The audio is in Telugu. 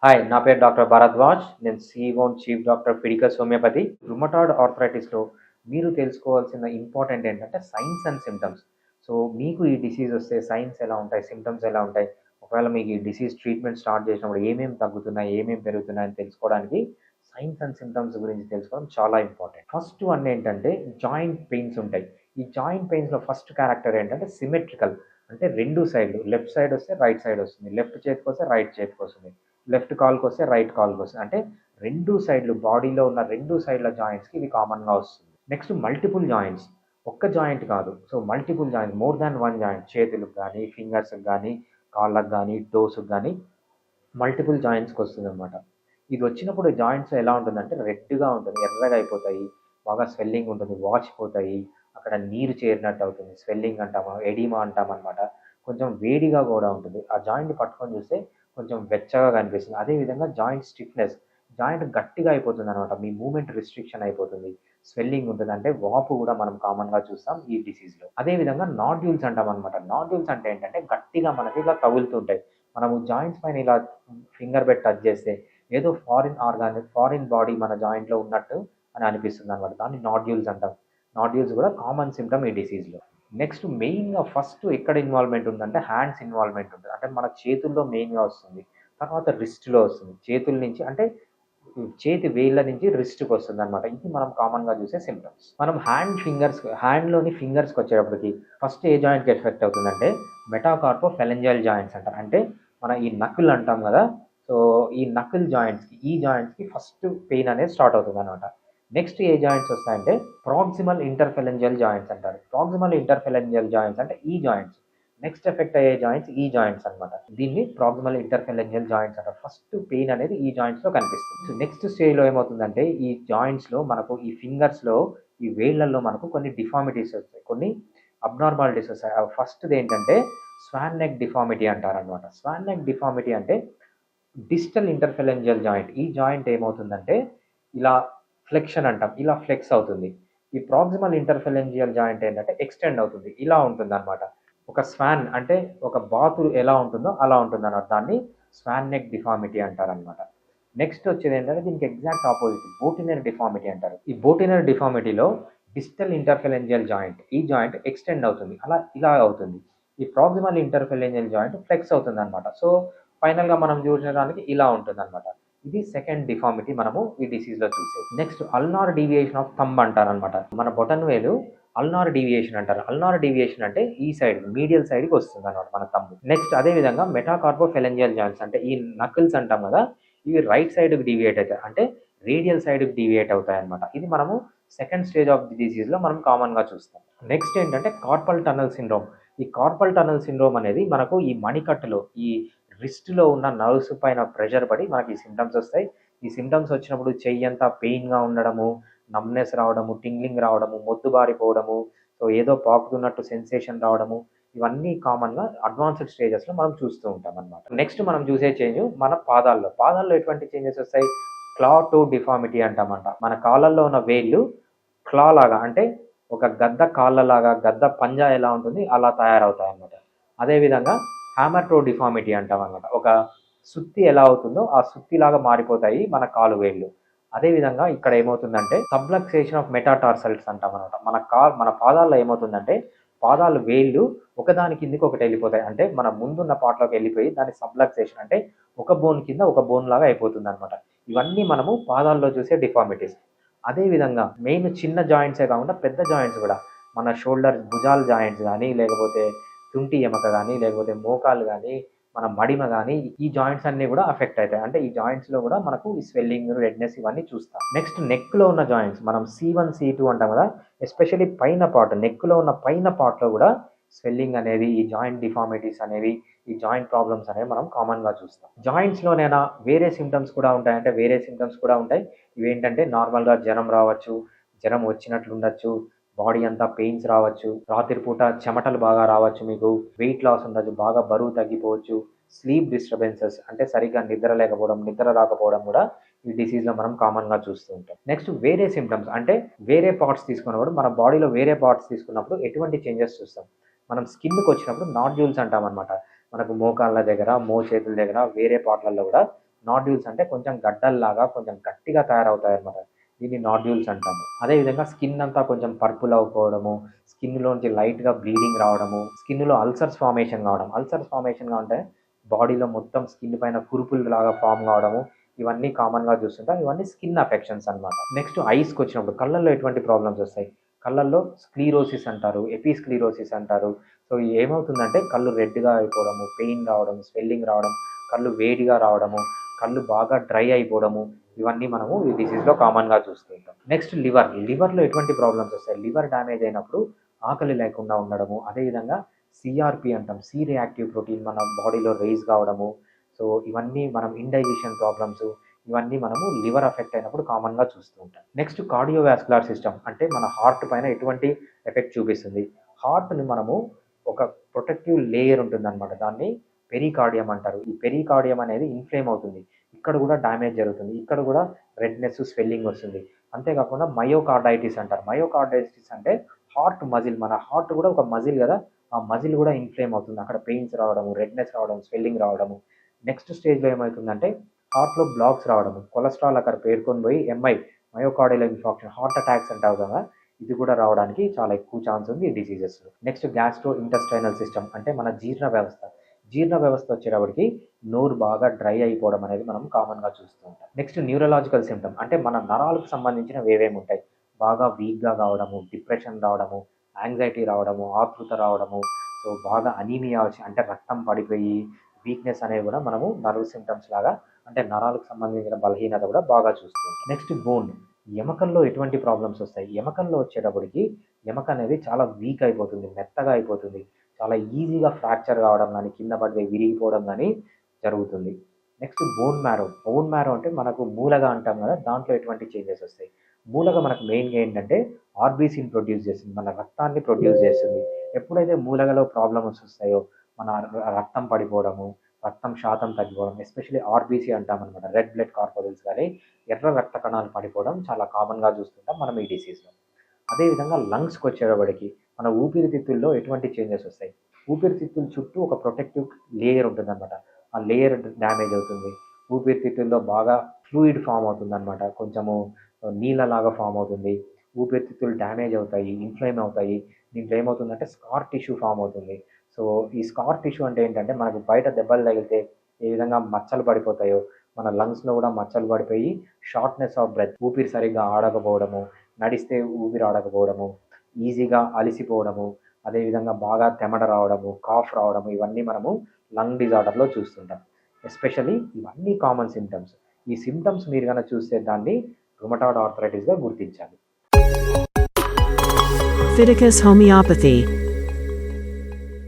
హాయ్, నా పేరు డాక్టర్ భరద్వాజ్. నేను సీఈఓ అండ్ చీఫ్ డాక్టర్ ఫిడికస్ హోమియోపతి. రుమటాయిడ్ ఆర్థరైటిస్‌లో మీరు తెలుసుకోవాల్సిన ఇంపార్టెంట్ ఏంటంటే సైన్స్ అండ్ సింప్టమ్స్. సో, మీకు ఈ డిసీజ్ వస్తే సైన్స్ ఎలా ఉంటాయి? సింప్టమ్స్ ఎలా ఉంటాయి? ఒకవేళ మీకు ఈ డిసీజ్ ట్రీట్మెంట్ స్టార్ట్ చేసినప్పుడు ఏమేమి తగ్గుతున్నాయి? ఏమేమి పెరుగుతున్నాయని తెలుసుకోవడానికి సైన్స్ అండ్ సింప్టమ్స్ గురించి తెలుసుకోవడం చాలా ఇంపార్టెంట్. ఫస్ట్ వన్ ఏంటంటే జాయింట్ పెయిన్స్ ఉంటాయి. ఈ జాయింట్ పెయిన్స్‌లో ఫస్ట్ క్యారెక్టర్ ఏంటంటే సిమెట్రికల్. అంటే 2 సైడ్‌లు లెఫ్ట్ సైడ్ వస్తే రైట్ సైడ్ వస్తుంది. లెఫ్ట్ చేతికొస్తే రైట్ చేతికొస్తుంది. లెఫ్ట్ కాల్‌కొస్తే రైట్ కాల్‌కొస్తుంది. అంటే 2 సైడ్‌లు బాడీలో ఉన్న 2 సైడ్‌ల జాయింట్స్‌కి ఇది కామన్‌గా వస్తుంది. Next multiple joints. ఒక్క జాయింట్ కాదు. So, multiple joints more than 1 joint చేతులకు గానీ, ఫింగర్స్‌కి గానీ, కాళ్ళకి గానీ, టోస్‌కి గానీ మల్టిపుల్ జాయింట్స్‌కొస్తుందనమాట. ఇది వచ్చినప్పుడు జాయింట్స్ ఎలా ఉంటుందంటే రెడ్‌గా ఉంటుంది. ఎర్రగా అయిపోతాయి. బాగా స్వెల్లింగ్ ఉంటుంది. వాచిపోతాయి. అక్కడ నీరు చేరినట్టు అవుతుంది. స్వెల్లింగ్ అంటాము. ఎడిమా అంటామనమాట. కొంచెం వేడిగా కూడా ఉంటుంది. ఆ జాయింట్ పట్టుకొని చూస్తే కొంచెం వెచ్చగా కనిపిస్తుంది. అదే విధంగా జాయింట్ స్టిఫ్‌నెస్. జాయింట్ గట్టిగా అయిపోతుందనమాట. మీ మూవ్‌మెంట్ రిస్ట్రిక్షన్ అయిపోతుంది. స్వెల్లింగ్ ఉంటుంది. అంటే వాపు కూడా మనం కామన్‌గా చూస్తాం ఈ డిసీజ్‌లో. అదే విధంగా నాడ్యూల్స్ అంటామనమాట. నాడ్యూల్స్ అంటే ఏంటంటే గట్టిగా మనకి ఇలా తగులుతుంటాయి. మనము జాయింట్స్ పైన ఇలా ఫింగర్ పెట్టి టచ్ చేస్తే ఏదో ఫారిన్ ఆర్గాన్, ఫారిన్ బాడీ మన జాయింట్‌లో ఉన్నట్టు అని అనిపిస్తుందనమాట. దాన్ని నాడ్యూల్స్ అంటాం. నాడ్యూల్స్ కూడా కామన్ సింప్టమ్ ఈ డిసీజ్‌లో. నెక్స్ట్ మెయిన్‌గా ఫస్ట్ ఎక్కడ ఇన్వాల్వ్‌మెంట్ ఉందంటే హ్యాండ్స్ ఇన్వాల్వ్‌మెంట్ ఉంటుంది. అంటే మన చేతుల్లో మెయిన్‌గా వస్తుంది. తర్వాత రిస్ట్‌లో వస్తుంది. చేతుల నుంచి అంటే చేతి వేళ్ళ నుంచి రిస్ట్‌కి వస్తుందనమాట. ఇది మనం కామన్‌గా చూసే సింప్టమ్స్. మనం హ్యాండ్‌లోని ఫింగర్స్‌కొచ్చేటప్పటికి ఫస్ట్ ఏ జాయింట్‌కి ఎఫెక్ట్ అవుతుందంటే మెటాకార్పోఫారింజియల్ జాయింట్స్ అంటారు. అంటే మన ఈ నకుల్ అంటాం కదా! సో, ఈ నకుల్ జాయింట్స్‌కి, ఈ జాయింట్స్‌కి ఫస్ట్ పెయిన్ అనేది స్టార్ట్ అవుతుందనమాట. నెక్స్ట్ ఏ జాయింట్స్ వస్తాయంటే ప్రాక్సిమల్ ఇంటర్ఫెరెంజియల్ జాయింట్స్ అంటారు. ప్రాక్సిమల్ ఇంటర్ఫెరెంజియల్ జాయింట్స్ అంటే ఈ జాయింట్స్. నెక్స్ట్ ఎఫెక్ట్ అయ్యే జాయింట్స్ ఈ జాయింట్స్ అనమాట. దీన్ని ప్రాక్సిమల్ ఇంటర్ఫెరెంజియల్ జాయింట్స్ అంటారు. ఫస్ట్ పెయిన్ అనేది ఈ జాయింట్స్‌లో కనిపిస్తుంది. సో, నెక్స్ట్ స్టేజ్‌లో ఏమవుతుందంటే ఈ జాయింట్స్‌లో మనకు ఈ ఫింగర్స్‌లో, ఈ వేళ్ళల్లో మనకు కొన్ని డిఫార్మిటీస్ వస్తాయి. కొన్ని అబ్నార్మాలిటీస్ వస్తాయి. ఫస్ట్‌ది ఏంటంటే స్వాన్ నెక్ డిఫార్మిటీ అంటారనమాట. స్వాన్ నెక్ డిఫార్మిటీ అంటే డిస్టల్ ఇంటర్ఫెరెంజియల్ జాయింట్. ఈ జాయింట్ ఏమవుతుందంటే ఇలా ఫ్లెక్షన్ అంటాం. ఇలా ఫ్లెక్స్ అవుతుంది. ఈ ప్రాక్సిమల్ ఇంటర్ఫెరెంజియల్ జాయింట్ ఏంటంటే ఎక్స్టెండ్ అవుతుంది. ఇలా ఉంటుందన్నమాట. ఒక స్వాన్ అంటే ఒక బాతు ఎలా ఉంటుందో అలా ఉంటుందన్నమాట. దాన్ని స్వాన్ నెక్ డిఫార్మిటీ అంటారనమాట. నెక్స్ట్ వచ్చేది ఏంటంటే దీనికి ఎగ్జాక్ట్ ఆపోజిట్ బోటినర్ డిఫార్మిటీ అంటారు. ఈ బోటినర్ డిఫార్మిటీలో డిస్టల్ ఇంటర్ఫెరెంజియల్ జాయింట్ ఈ జాయింట్ ఎక్స్టెండ్ అవుతుంది. అలా ఇలా అవుతుంది. ఈ ప్రాక్సిమల్ ఇంటర్ఫెరెంజియల్ జాయింట్ ఫ్లెక్స్ అవుతుందన్నమాట. సో, ఫైనల్‌గా మనం చూడడానికి ఇలా ఉంటుందన్నమాట. ఇది సెకండ్ డిఫార్మిటీ మనము ఈ డిసీజ్‌లో చూసేది. Next ulnar deviation of thumb అంటారనమాట. మన బొటన వేలు అల్నార్ డీవియేషన్ అంటారు. అల్నార్ డీవియేషన్ అంటే ఈ సైడ్ మీడియల్ సైడ్‌కి వస్తుందన్నమాట మన థంబ్. నెక్స్ట్ అదే విధంగా మెటాకార్పోఫారింజియల్ జాయింట్స్ అంటే ఈ నకిల్స్ అంటాం కదా! ఇవి రైట్ సైడ్‌కి డీవియేట్ అవుతాయి. అంటే రేడియల్ సైడ్‌కి డీవియేట్ అవుతాయన్నమాట. ఇది మనము సెకండ్ స్టేజ్ ఆఫ్ ది డిసీజ్‌లో మనం కామన్‌గా చూస్తాం. నెక్స్ట్ ఏంటంటే కార్పల్ టన్నెల్ సిండ్రోమ్. ఈ కార్పల్ టన్నెల్ సిండ్రోమ్ అనేది మనకు ఈ మణికట్టులో ఈ రిస్ట్‌లో ఉన్న నర్వ్స్ పైన ప్రెషర్ పడి మనకి ఈ సింప్టమ్స్ వస్తాయి. ఈ సింప్టమ్స్ వచ్చినప్పుడు చెయ్యంతా పెయిన్‌గా ఉండడము, నమ్‌నెస్ రావడము, టింగ్లింగ్ రావడము, మొద్దుబారిపోవడము, సో, ఏదో పాకుతున్నట్టు సెన్సేషన్ రావడము, ఇవన్నీ కామన్‌గా అడ్వాన్స్‌డ్ స్టేజెస్‌లో మనం చూస్తూ ఉంటామనమాట. నెక్స్ట్ మనం చూసే చేంజ్ మన పాదాల్లో. పాదాల్లో ఎటువంటి చేంజెస్ వస్తాయి? క్లా టో డిఫార్మిటీ అంటామంట. మన కాళ్ళల్లో ఉన్న వేళ్ళు క్లా లాగా అంటే ఒక గద్ద కాళ్ళలాగా, గద్ద పంజా ఎలా ఉంటుంది అలా తయారవుతాయన్నమాట. అదేవిధంగా హ్యామర్ టో డిఫార్మిటీ అంటామన్నమాట. ఒక సుత్తి ఎలా అవుతుందో ఆ సుత్తిలాగా మారిపోతాయి మన కాలు వేళ్ళు. అదేవిధంగా ఇక్కడ ఏమవుతుందంటే సబ్లక్సేషన్ ఆఫ్ మెటాటార్సల్స్ అంటామన్నమాట. మన పాదాల్లో ఏమవుతుందంటే పాదాలు వేళ్ళు ఒకదాని కిందకి ఒకటి వెళ్ళిపోతాయి. అంటే మన ముందున్న పార్ట్‌లోకి వెళ్ళిపోయి దాన్ని సబ్లక్సేషన్ అంటే ఒక బోన్ కింద ఒక బోన్ లాగా అయిపోతుందన్నమాట. ఇవన్నీ మనము పాదాల్లో చూసే డిఫార్మిటీస్. అదే విధంగా మెయిన్ చిన్న జాయింట్సే కాకుండా పెద్ద జాయింట్స్ కూడా మన షోల్డర్ భుజాల జాయింట్స్ కానీ, లేకపోతే తుంటి ఎముక కానీ, లేకపోతే మోకాలు కానీ, మన మడిమ కానీ ఈ జాయింట్స్ అన్నీ కూడా అఫెక్ట్ అవుతాయి. అంటే ఈ జాయింట్స్‌లో కూడా మనకు ఈ స్వెల్లింగ్, రెడ్‌నెస్ ఇవన్నీ చూస్తాం. నెక్స్ట్ నెక్‌లో ఉన్న జాయింట్స్ మనం C1, C2 అంటాం కదా! ఎస్పెషల్లీ పైన పార్ట్ నెక్‌లో ఉన్న పైన పార్ట్‌లో కూడా స్వెల్లింగ్ అనేది, ఈ జాయింట్ డిఫార్మిటీస్ అనేవి, ఈ జాయింట్ ప్రాబ్లమ్స్ అనేవి మనం కామన్‌గా చూస్తాం. జాయింట్స్‌లోనైనా వేరే సింప్టమ్స్ కూడా ఉంటాయంటే వేరే సింప్టమ్స్ కూడా ఉంటాయి. ఇవేంటంటే నార్మల్‌గా జ్వరం రావచ్చు, జ్వరం వచ్చినట్లు ఉండొచ్చు, బాడీ అంతా పెయిన్స్ రావచ్చు, రాత్రిపూట చెమటలు బాగా రావచ్చు మీకు, వెయిట్ లాస్ ఉండొచ్చు, బాగా బరువు తగ్గిపోవచ్చు, స్లీప్ డిస్టర్బెన్సెస్ అంటే సరిగ్గా నిద్ర లేకపోవడం, నిద్ర రాకపోవడం కూడా ఈ డిసీజ్‌లో మనం కామన్‌గా చూస్తూ ఉంటాం. నెక్స్ట్ వేరే సింప్టమ్స్ అంటే వేరే పార్ట్స్ తీసుకున్నప్పుడు మన బాడీలో వేరే పార్ట్స్ తీసుకున్నప్పుడు ఎటువంటి చేంజెస్ చూస్తాం. మనం స్కిన్‌కొచ్చినప్పుడు నాడ్యూల్స్ అంటామనమాట. మనకు మోకాళ్ళ దగ్గర, మోచేతుల దగ్గర వేరే పార్ట్‌లలో కూడా నాడ్యూల్స్ అంటే కొంచెం గడ్డల్లాగా కొంచెం గట్టిగా తయారవుతాయన్నమాట. దీన్ని నాడ్యూల్స్ అంటాము. అదేవిధంగా స్కిన్ అంతా కొంచెం పర్పుల్ అయిపోవడము, స్కిన్‌లోంచి లైట్‌గా బ్లీడింగ్ రావడము, స్కిన్‌లో అల్సర్స్ ఫార్మేషన్ కావడం. అల్సర్స్ ఫార్మేషన్‌గా అంటే బాడీలో మొత్తం స్కిన్ పైన కురుపులులాగా ఫార్మ్ కావడము, ఇవన్నీ కామన్‌గా చూస్తుంటాం. ఇవన్నీ స్కిన్ అఫెక్షన్స్ అన్నమాట. నెక్స్ట్ ఐస్‌కొచ్చినప్పుడు కళ్ళల్లో ఎటువంటి ప్రాబ్లమ్స్ వస్తాయి? కళ్ళల్లో స్క్లీరోసిస్ అంటారు, ఎపిస్క్లీరోసిస్ అంటారు. సో ఏమవుతుందంటే కళ్ళు రెడ్‌గా అయిపోవడము, పెయిన్ రావడం, స్వెల్లింగ్ రావడం, కళ్ళు వేడిగా రావడము, కళ్ళు బాగా డ్రై అయిపోవడము, ఇవన్నీ మనము ఈ డిసీజ్‌లో కామన్‌గా చూస్తూ ఉంటాం. నెక్స్ట్ లివర్‌లో ఎటువంటి ప్రాబ్లమ్స్ వస్తాయి? లివర్ డ్యామేజ్ అయినప్పుడు ఆకలి లేకుండా ఉండడము, అదేవిధంగా సీఆర్‌పీ అంటాం. సి రియాక్టివ్ ప్రోటీన్ మన బాడీలో రైజ్ కావడము. సో ఇవన్నీ మనం ఇండైజెషన్ ప్రాబ్లమ్స్, ఇవన్నీ మనము లివర్ ఎఫెక్ట్ అయినప్పుడు కామన్‌గా చూస్తూ ఉంటాం. నెక్స్ట్ కార్డియోవాస్కులర్ సిస్టమ్ అంటే మన హార్ట్ పైన ఎటువంటి ఎఫెక్ట్ చూపిస్తుంది? హార్ట్‌ని మనము ఒక ప్రొటెక్టివ్ లేయర్ ఉంటుందన్నమాట. దాన్ని పెరికార్డియం అంటారు. ఈ పెరికార్డియం అనేది ఇన్‌ఫ్లేమ్ అవుతుంది. ఇక్కడ కూడా డ్యామేజ్ జరుగుతుంది. ఇక్కడ కూడా రెడ్‌నెస్, స్వెల్లింగ్ వస్తుంది. అంతేకాకుండా మయోకార్డైటిస్ అంటారు. మయోకార్డైటిస్ అంటే హార్ట్ మజిల్, మన హార్ట్ కూడా ఒక మజిల్ కదా! ఆ మజిల్ కూడా ఇన్‌ఫ్లేమ్ అవుతుంది. అక్కడ పెయిన్స్ రావడము, రెడ్‌నెస్ రావడం, స్వెల్లింగ్ రావడము. నెక్స్ట్ స్టేజ్‌లో ఏమవుతుందంటే హార్ట్‌లో బ్లాక్స్ రావడము. కొలెస్ట్రాల్ అక్కడ పేరుకొని పోయి మయోకార్డియల్ ఇన్ఫార్క్షన్, హార్ట్ అటాక్స్ అంటారు కదా! ఇది కూడా రావడానికి చాలా ఎక్కువ ఛాన్స్ ఉంది ఈ డిసీజెస్‌లో. నెక్స్ట్ గ్యాస్ట్రో ఇంటెస్టైనల్ సిస్టమ్ అంటే మన జీర్ణ వ్యవస్థ. జీర్ణ వ్యవస్థ వచ్చేటప్పటికి నోరు బాగా డ్రై అయిపోవడం అనేది మనం కామన్‌గా చూస్తూ ఉంటాం. నెక్స్ట్ న్యూరలాజికల్ సిమ్టమ్ అంటే మన నరాలకు సంబంధించినవి ఏవేమి ఉంటాయి? బాగా వీక్‌గా కావడము, డిప్రెషన్ రావడము, యాంగ్జైటీ రావడము, ఆతృత రావడము, సో బాగా అనీమియా వచ్చి అంటే రక్తం పడిపోయి వీక్‌నెస్ అనేవి కూడా మనము నర్వ్ సిమ్టమ్స్ లాగా అంటే నరాలకు సంబంధించిన బలహీనత కూడా బాగా చూస్తూ ఉంటాం. Next bone. ఎముకల్లో ఎటువంటి ప్రాబ్లమ్స్ వస్తాయి? ఎముకల్లో వచ్చేటప్పటికి ఎముక అనేది చాలా వీక్ అయిపోతుంది, మెత్తగా అయిపోతుంది. చాలా ఈజీగా ఫ్రాక్చర్ కావడం గానీ, కింద పడిపోయి విరిగిపోవడం గానీ జరుగుతుంది. Next bone marrow. Bone marrow అంటే మనకు మూలగ అంటాం కదా! దాంట్లో ఎటువంటి చేంజెస్ వస్తాయి? మూలగ మనకు మెయిన్‌గా ఏంటంటే ఆర్బీసీని ప్రొడ్యూస్ చేస్తుంది. మన రక్తాన్ని ప్రొడ్యూస్ చేస్తుంది. ఎప్పుడైతే మూలగలో ప్రాబ్లమ్స్ వస్తాయో మన రక్తం పడిపోవడము, రక్తం శాతం తగ్గిపోవడం, ఎస్పెషల్లీ ఆర్బీసీ అంటామనమాట. రెడ్ బ్లడ్ కార్పొరల్స్ గానీ, ఎర్ర రక్త కణాలు పడిపోవడం చాలా కామన్‌గా చూస్తుంటాం మనం ఈ డిసీజ్‌లో. అదేవిధంగా లంగ్స్‌కొచ్చేటప్పటికి మన ఊపిరితిత్తుల్లో ఎటువంటి చేంజెస్ వస్తాయి? ఊపిరితిత్తుల చుట్టూ ఒక ప్రొటెక్టివ్ లేయర్ ఉంటుందన్నమాట. ఆ లేయర్ డ్యామేజ్ అవుతుంది. ఊపిరితిత్తుల్లో బాగా ఫ్లూయిడ్ ఫార్మ్ అవుతుందన్నమాట. కొంచెము నీళ్ళలాగా ఫార్మ్ అవుతుంది. ఊపిరితిత్తులు డ్యామేజ్ అవుతాయి, ఇన్‌ఫ్లేమ్ అవుతాయి. దీంట్లో ఏమవుతుందంటే స్కార్ టిష్యూ ఫార్మ్ అవుతుంది. సో ఈ స్కార్ టిష్యూ అంటే ఏంటంటే మనకు బయట దెబ్బలు తగిలితే ఏ విధంగా మచ్చలు పడిపోతాయో, మన లంగ్స్‌లో కూడా మచ్చలు పడిపోయి షార్ట్‌నెస్ ఆఫ్ బ్రెత్, ఊపిరి సరిగ్గా ఆడకపోవడము, నడిస్తే ఊపిరి ఆడకపోవడము, ఈజీగా అలిసిపోవడము, అదేవిధంగా బాగా చెమట రావడము, కాఫ్ రావడము, ఇవన్నీ మనము లంగ్ డిజార్డర్‌లో చూస్తుంటాం. ఎస్పెషల్లీ ఇవన్నీ కామన్ సింప్టమ్స్. ఈ సింప్టమ్స్ మీరు గనక చూస్తే దాన్ని రుమటాయిడ్ ఆర్థరైటిస్‌గా గుర్తించాలి. Fiticus homeopathy